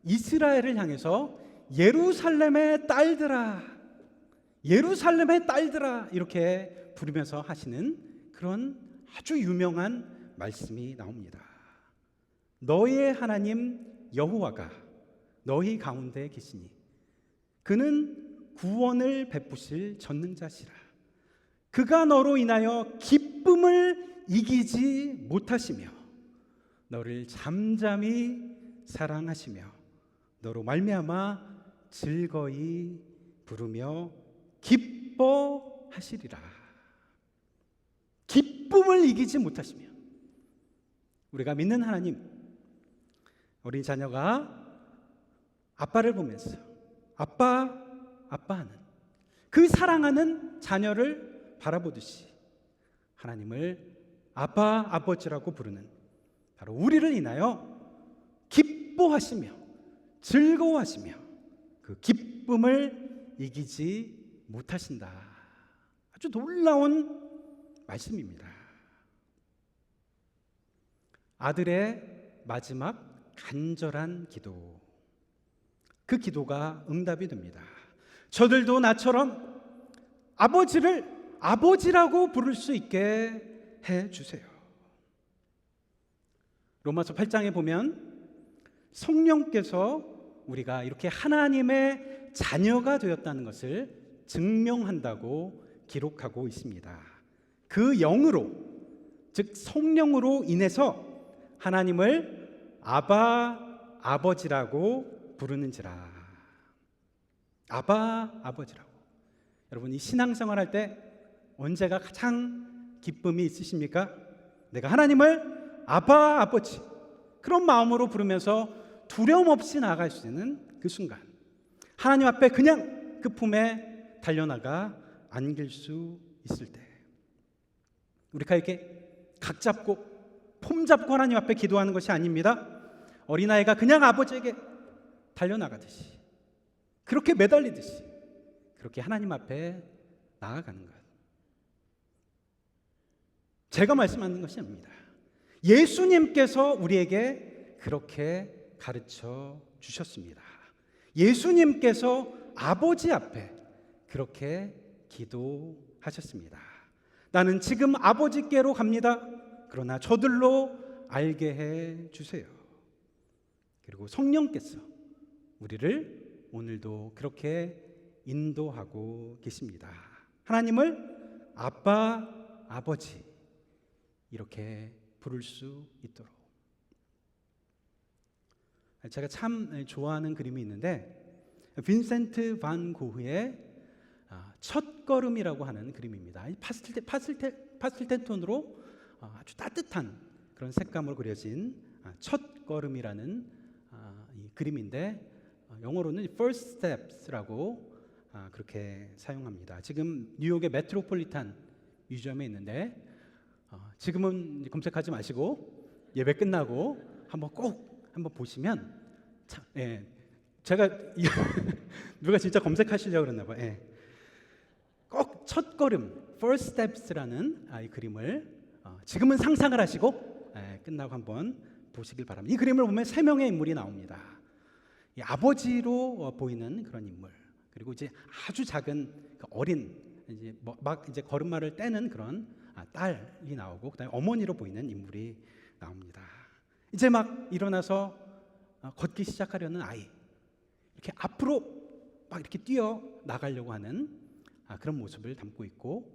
이스라엘을 향해서 예루살렘의 딸들아, 예루살렘의 딸들아 이렇게 부르면서 하시는 그런 아주 유명한 말씀이 나옵니다. 너희의 하나님 여호와가 너희 가운데 계시니 그는 구원을 베푸실 전능자시라. 그가 너로 인하여 기쁨을 이기지 못하시며 너를 잠잠히 사랑하시며 너로 말미암아 즐거이 부르며 기뻐하시리라. 기쁨을 이기지 못하시며, 우리가 믿는 하나님, 우리 자녀가 아빠를 보면서 아빠 하는 그 사랑하는 자녀를 바라보듯이 하나님을 아빠, 아버지라고 부르는 바로 우리를 인하여 기뻐하시며 즐거워하시며 그 기쁨을 이기지 못하신다. 아주 놀라운 말씀입니다. 아들의 마지막 간절한 기도, 그 기도가 응답이 됩니다. 저들도 나처럼 아버지를 아버지라고 부를 수 있게 해주세요. 로마서 8장에 보면 성령께서 우리가 이렇게 하나님의 자녀가 되었다는 것을 증명한다고 기록하고 있습니다. 그 영으로, 즉 성령으로 인해서 하나님을 아바, 아버지라고 부르는지라. 아바, 아버지라고. 여러분, 이 신앙생활 할 때 언제가 가장 기쁨이 있으십니까? 내가 하나님을 아바, 아버지, 그런 마음으로 부르면서 두려움 없이 나아갈 수 있는 그 순간, 하나님 앞에 그냥 그 품에 달려나가 안길 수 있을 때, 우리가 이렇게 각 잡고 폼 잡고 하나님 앞에 기도하는 것이 아닙니다. 어린아이가 그냥 아버지에게 달려나가듯이, 그렇게 매달리듯이 그렇게 하나님 앞에 나아가는 것. 제가 말씀하는 것이 아닙니다. 예수님께서 우리에게 그렇게 가르쳐 주셨습니다. 예수님께서 아버지 앞에 그렇게 기도하셨습니다. 나는 지금 아버지께로 갑니다. 그러나 저들로 알게 해 주세요. 그리고 성령께서 우리를 오늘도 그렇게 인도하고 계십니다. 하나님을 아빠, 아버지 이렇게 부를 수 있도록. 제가 참 좋아하는 그림이 있는데 빈센트 반 고흐의 첫걸음이라고 하는 그림입니다. 파스텔 톤으로 아주 따뜻한 그런 색감으로 그려진 첫걸음이라는 이 그림인데 영어로는 First Steps라고 그렇게 사용합니다. 지금 뉴욕의 메트로폴리탄 뮤지엄에 있는데 지금은 검색하지 마시고 예배 끝나고 꼭 한번 보시면 참, 제가 누가 진짜 검색하시려고 그랬나 봐요. 꼭 첫걸음 First Steps라는 이 그림을 지금은 상상을 하시고 끝나고 한번 보시길 바랍니다. 이 그림을 보면 세 명의 인물이 나옵니다. 이 아버지로 보이는 그런 인물, 그리고 이제 아주 작은 어린 이제 걸음마를 떼는 그런 딸이 나오고, 그다음에 어머니로 보이는 인물이 나옵니다. 이제 막 일어나서 걷기 시작하려는 아이, 이렇게 앞으로 막 이렇게 뛰어 나가려고 하는 그런 모습을 담고 있고,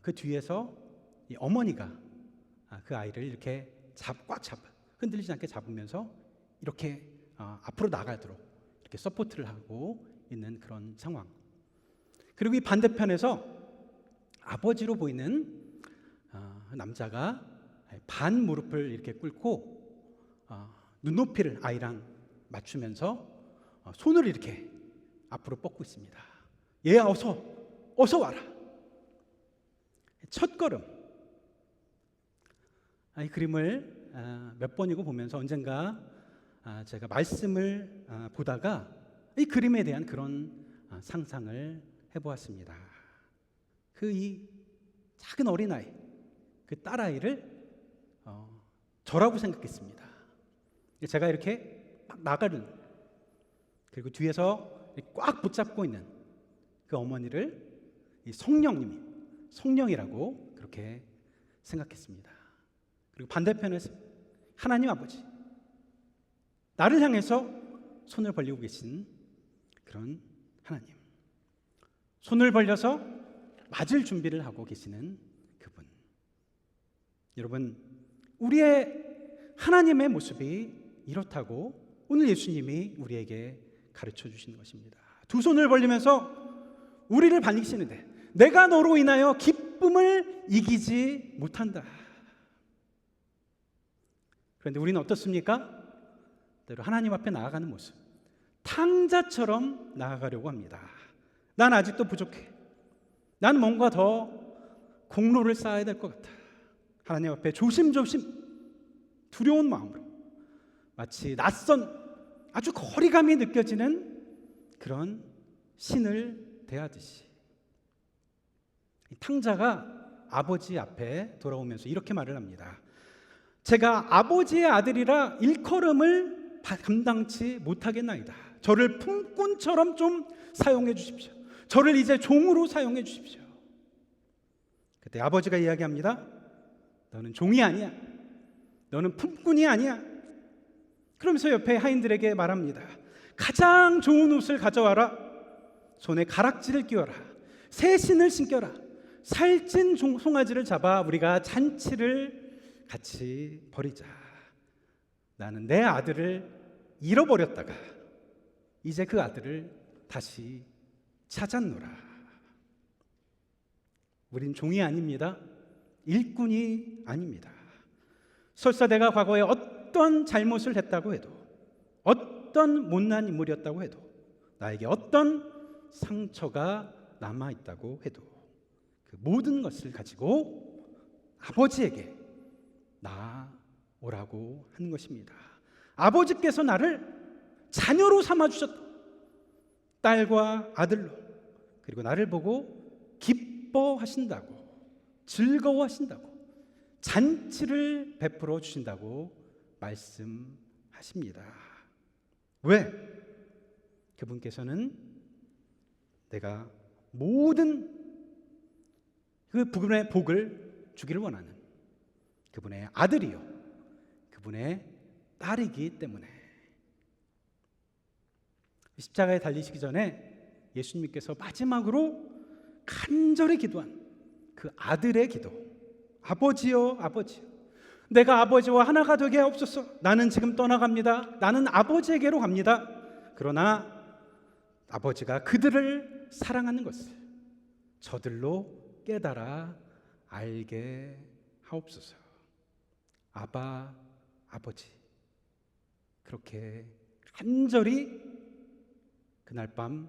그 뒤에서 이 어머니가 그 아이를 이렇게 꽉 잡아 흔들리지 않게 잡으면서 이렇게 앞으로 나가도록 이렇게 서포트를 하고 있는 그런 상황. 그리고 이 반대편에서 아버지로 보이는 남자가 반 무릎을 이렇게 꿇고 눈높이를 아이랑 맞추면서 손을 이렇게 앞으로 뻗고 있습니다. 얘야, 어서 와라. 첫걸음. 이 그림을 몇 번이고 보면서 언젠가 제가 말씀을 보다가 이 그림에 대한 그런 상상을 해보았습니다. 이 작은 어린아이, 그 딸아이를 저라고 생각했습니다. 제가 이렇게 막 나가는, 그리고 뒤에서 꽉 붙잡고 있는 그 어머니를 이 성령이라고 그렇게 생각했습니다. 그리고 반대편에서 하나님 아버지, 나를 향해서 손을 벌리고 계신 그런 하나님, 손을 벌려서 맞을 준비를 하고 계시는 그분. 여러분, 우리의 하나님의 모습이 이렇다고 오늘 예수님이 우리에게 가르쳐 주시는 것입니다. 두 손을 벌리면서 우리를 반기시는데 내가 너로 인하여 기쁨을 이기지 못한다. 그런데 우리는 어떻습니까? 때로 하나님 앞에 나아가는 모습, 탕자처럼 나아가려고 합니다. 난 아직도 부족해. 난 뭔가 더 공로를 쌓아야 될 것 같아. 하나님 앞에 조심조심 두려운 마음으로 마치 낯선 아주 거리감이 느껴지는 그런 신을 대하듯이 이 탕자가 아버지 앞에 돌아오면서 이렇게 말을 합니다. 제가 아버지의 아들이라 일컬음을 감당치 못하겠나이다. 저를 품꾼처럼 좀 사용해 주십시오. 저를 이제 종으로 사용해 주십시오. 그때 아버지가 이야기합니다. 너는 종이 아니야. 너는 품꾼이 아니야. 그러면서 옆에 하인들에게 말합니다. 가장 좋은 옷을 가져와라. 손에 가락지를 끼워라. 새 신을 신겨라. 살찐 송아지를 잡아 우리가 잔치를 같이 벌이자. 나는 내 아들을 잃어버렸다가 이제 그 아들을 다시 찾았노라. 우린 종이 아닙니다. 일꾼이 아닙니다. 설사 내가 과거에 어떤 잘못을 했다고 해도, 어떤 못난 인물이었다고 해도, 나에게 어떤 상처가 남아있다고 해도 그 모든 것을 가지고 아버지에게 나오라고 하는 것입니다. 아버지께서 나를 자녀로 삼아주셨다. 딸과 아들로. 그리고 나를 보고 기뻐하신다고, 즐거워하신다고, 잔치를 베풀어 주신다고 말씀하십니다. 왜? 그분께서는 내가 모든 그 그분의 복을 주기를 원하는 그분의 아들이요, 그분의 딸이기 때문에. 십자가에 달리시기 전에 예수님께서 마지막으로 간절히 기도한 그 아들의 기도. 아버지요, 아버지요, 내가 아버지와 하나가 되게 하옵소서. 나는 지금 떠나갑니다. 나는 아버지에게로 갑니다. 그러나 아버지가 그들을 사랑하는 것을 저들로 깨달아 알게 하옵소서. 아바, 아버지. 그렇게 간절히 그날 밤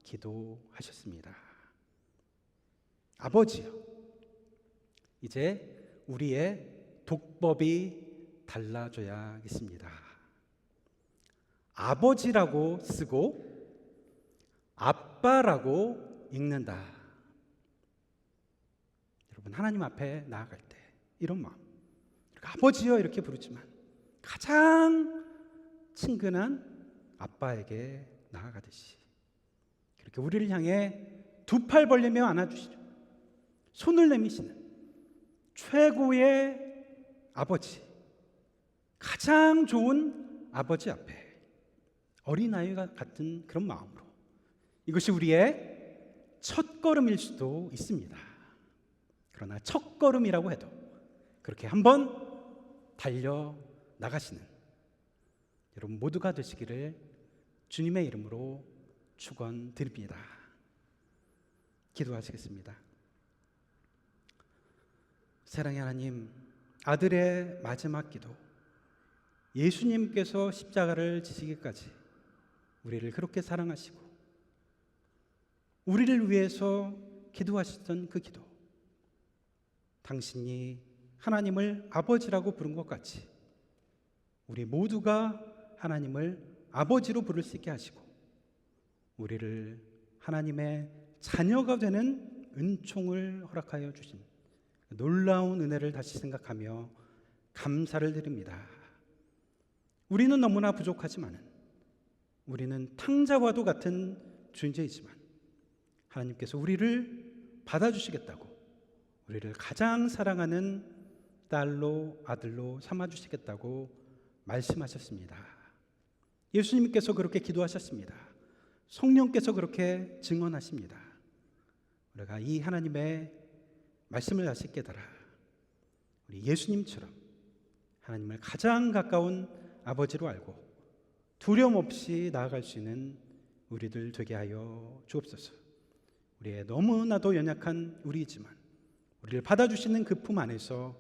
기도하셨습니다. 아버지요, 이제 우리의 독법이 달라져야겠습니다. 아버지라고 쓰고 아빠라고 읽는다. 여러분, 하나님 앞에 나아갈 때 이런 마음, 아버지요 이렇게 부르지만 가장 친근한 아빠에게 나아가듯이 그렇게 우리를 향해 두 팔 벌리며 안아주시죠. 손을 내미시는 최고의 아버지, 가장 좋은 아버지 앞에 어린아이가 같은 그런 마음으로, 이것이 우리의 첫걸음일 수도 있습니다. 그러나 첫걸음이라고 해도 그렇게 한번 달려 나가시는 여러분 모두가 되시기를 주님의 이름으로 축원드립니다. 기도하시겠습니다. 사랑의 하나님, 아들의 마지막 기도, 예수님께서 십자가를 지시기까지 우리를 그렇게 사랑하시고 우리를 위해서 기도하셨던 그 기도, 당신이 하나님을 아버지라고 부른 것 같이 우리 모두가 하나님을 아버지로 부를 수 있게 하시고 우리를 하나님의 자녀가 되는 은총을 허락하여 주신 놀라운 은혜를 다시 생각하며 감사를 드립니다. 우리는 너무나 부족하지만, 우리는 탕자와도 같은 존재이지만 하나님께서 우리를 받아주시겠다고, 우리를 가장 사랑하는 딸로 아들로 삼아주시겠다고 말씀하셨습니다. 예수님께서 그렇게 기도하셨습니다. 성령께서 그렇게 증언하십니다. 우리가 이 하나님의 말씀을 다시 깨달아 우리 예수님처럼 하나님을 가장 가까운 아버지로 알고 두려움 없이 나아갈 수 있는 우리들 되게 하여 주옵소서. 우리의 너무나도 연약한 우리이지만 우리를 받아주시는 그 품 안에서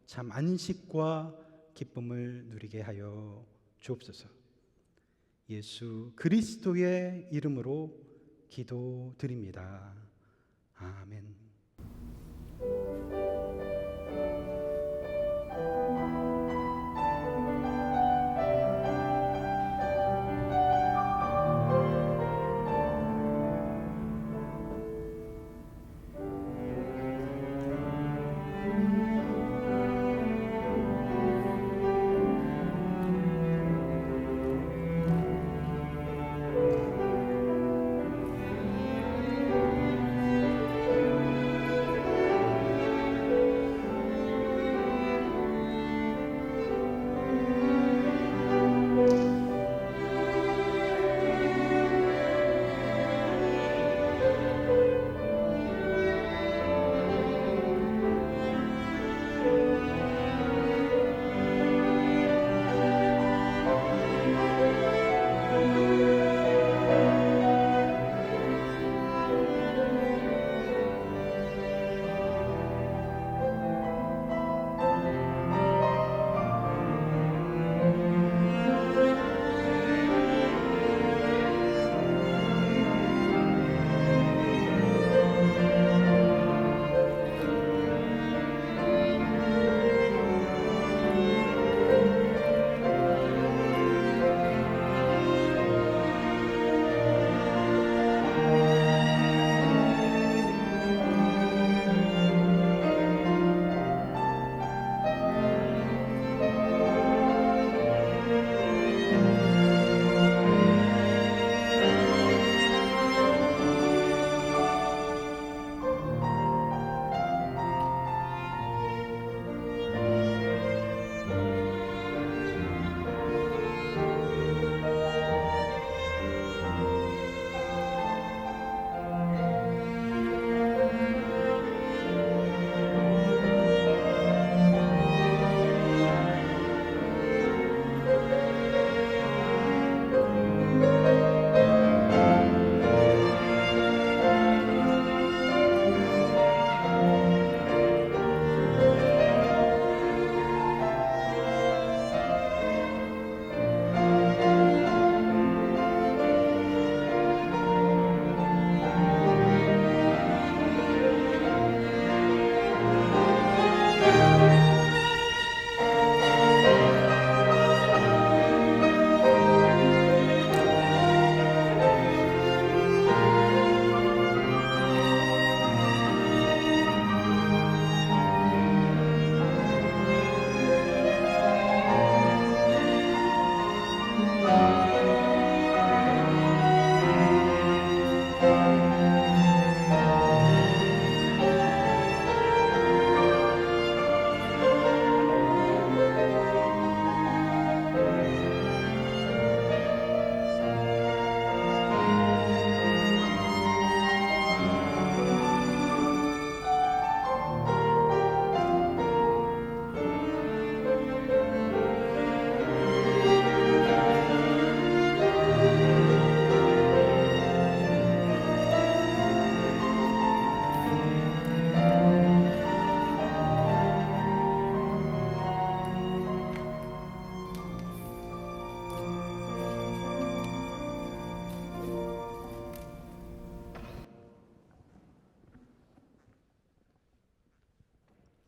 참 안식과 기쁨을 누리게 하여 주옵소서. 예수 그리스도의 이름으로 기도드립니다. 아멘.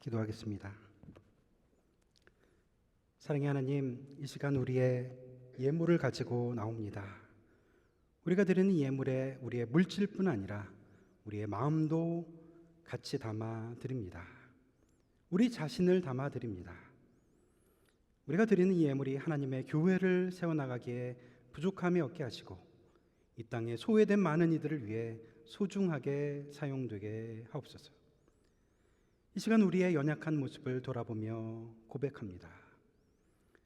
기도하겠습니다. 사랑의 하나님, 이 시간 우리의 예물을 가지고 나옵니다. 우리가 드리는 예물에 우리의 물질뿐 아니라 우리의 마음도 같이 담아 드립니다. 우리 자신을 담아 드립니다. 우리가 드리는 예물이 하나님의 교회를 세워나가기에 부족함이 없게 하시고 이 땅에 소외된 많은 이들을 위해 소중하게 사용되게 하옵소서. 이 시간 우리의 연약한 모습을 돌아보며 고백합니다.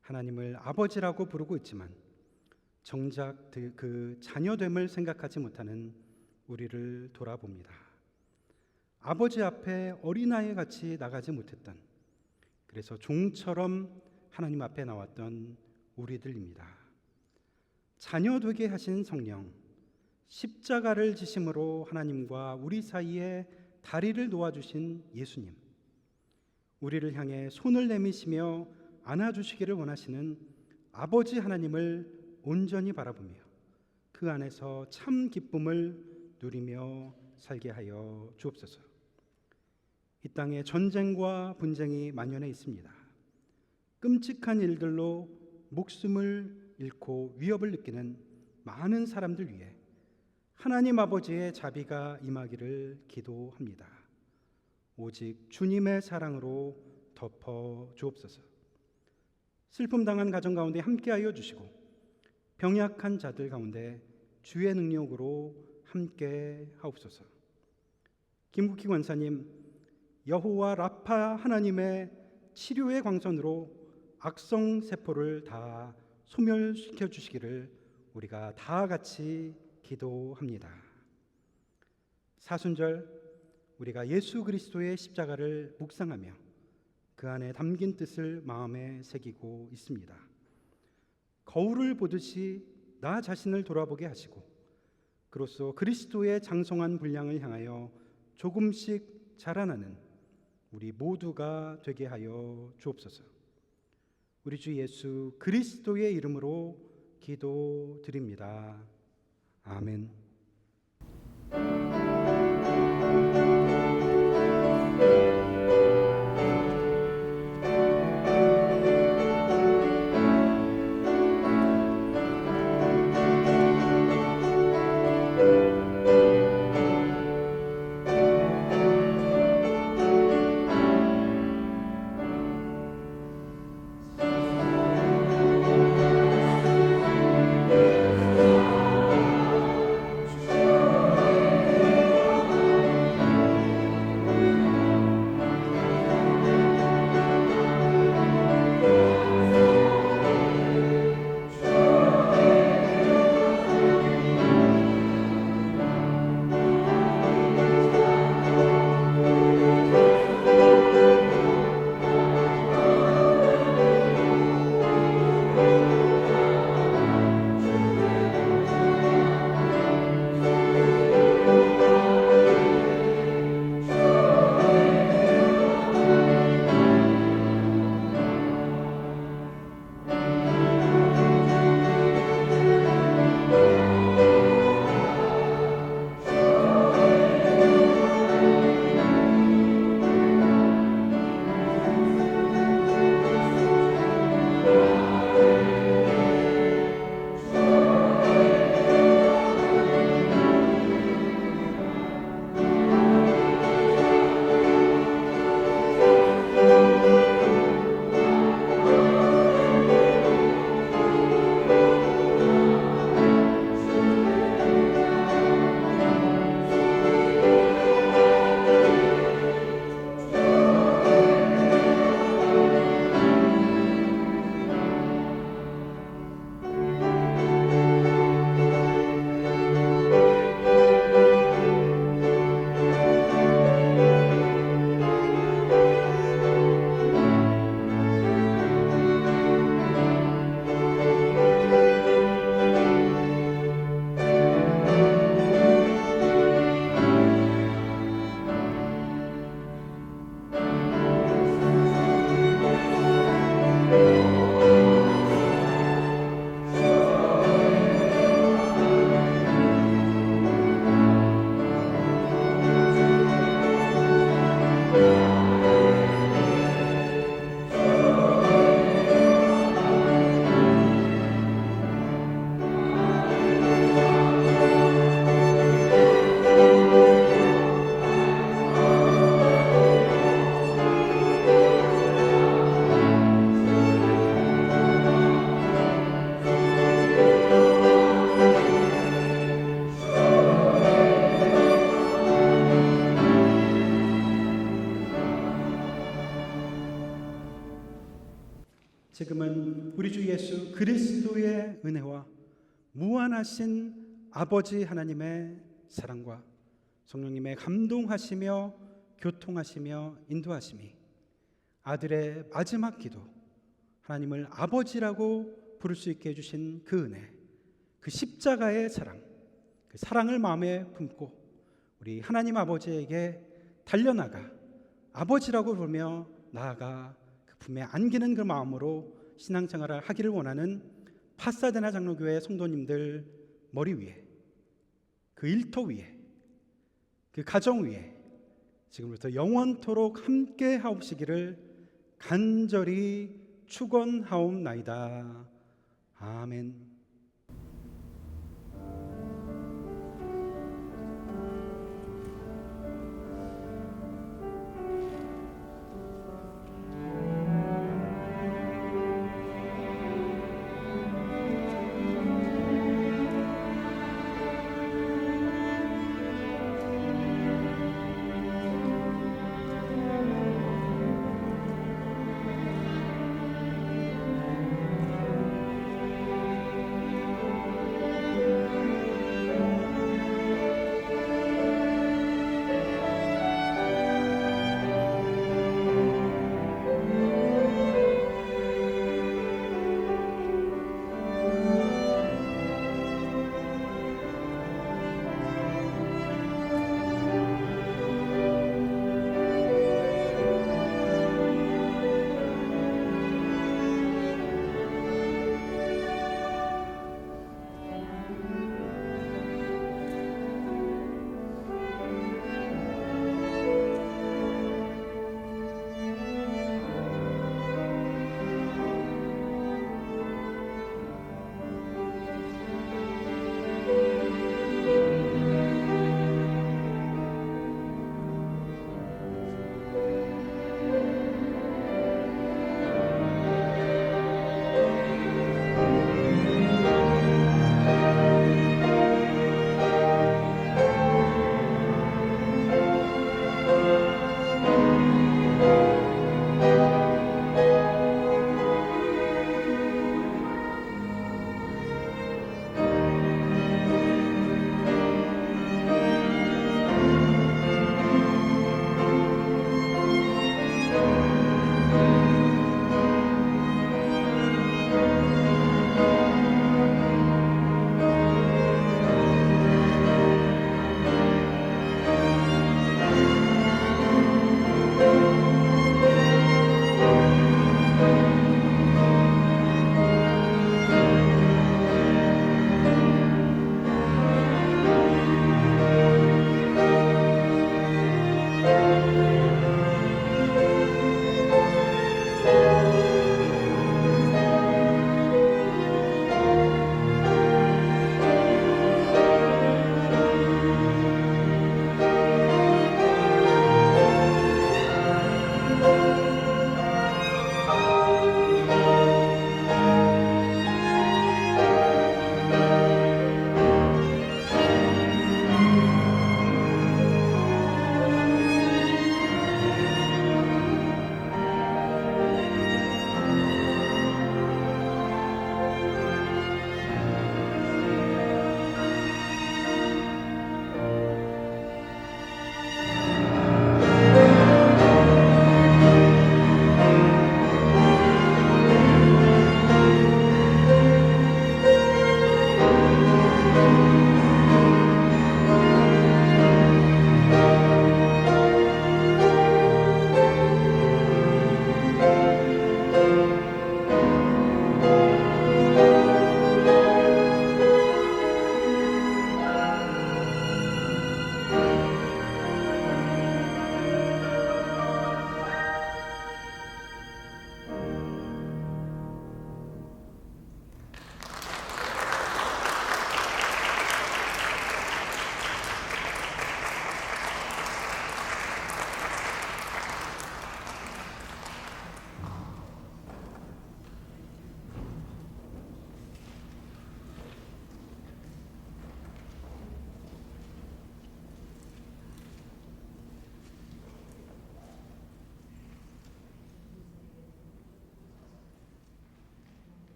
하나님을 아버지라고 부르고 있지만 정작 그 자녀됨을 생각하지 못하는 우리를 돌아봅니다. 아버지 앞에 어린아이 같이 나가지 못했던, 그래서 종처럼 하나님 앞에 나왔던 우리들입니다. 자녀 되게 하신 성령, 십자가를 지심으로 하나님과 우리 사이에 다리를 놓아주신 예수님, 우리를 향해 손을 내미시며 안아주시기를 원하시는 아버지 하나님을 온전히 바라보며 그 안에서 참 기쁨을 누리며 살게 하여 주옵소서. 이 땅에 전쟁과 분쟁이 만연해 있습니다. 끔찍한 일들로 목숨을 잃고 위협을 느끼는 많은 사람들 위해 하나님 아버지의 자비가 임하기를 기도합니다. 오직 주님의 사랑으로 덮어 주옵소서. 슬픔 당한 가정 가운데 함께하여 주시고 병약한 자들 가운데 주의 능력으로 함께 하옵소서. 김국희 권사님, 여호와 라파 하나님의 치료의 광선으로 악성 세포를 다 소멸시켜 주시기를 우리가 다 같이 기도합니다. 사순절 우리가 예수 그리스도의 십자가를 묵상하며 그 안에 담긴 뜻을 마음에 새기고 있습니다. 거울을 보듯이 나 자신을 돌아보게 하시고 그로써 그리스도의 장성한 분량을 향하여 조금씩 자라나는 우리 모두가 되게 하여 주옵소서. 우리 주 예수 그리스도의 이름으로 기도드립니다. 아멘. 지금은 우리 주 예수 그리스도의 은혜와 무한하신 아버지 하나님의 사랑과 성령님의 감동하시며 교통하시며 인도하심이 아들의 마지막 기도, 하나님을 아버지라고 부를 수 있게 해주신 그 은혜, 그 십자가의 사랑, 그 사랑을 마음에 품고 우리 하나님 아버지에게 달려나가 아버지라고 부르며 나아가 그 품에 안기는 그 마음으로 신앙생활을 하기를 원하는 파사데나 장로교회 성도님들 머리 위에, 그 일터 위에, 그 가정 위에 지금부터 영원토록 함께 하옵시기를 간절히 축원하옵나이다. 아멘.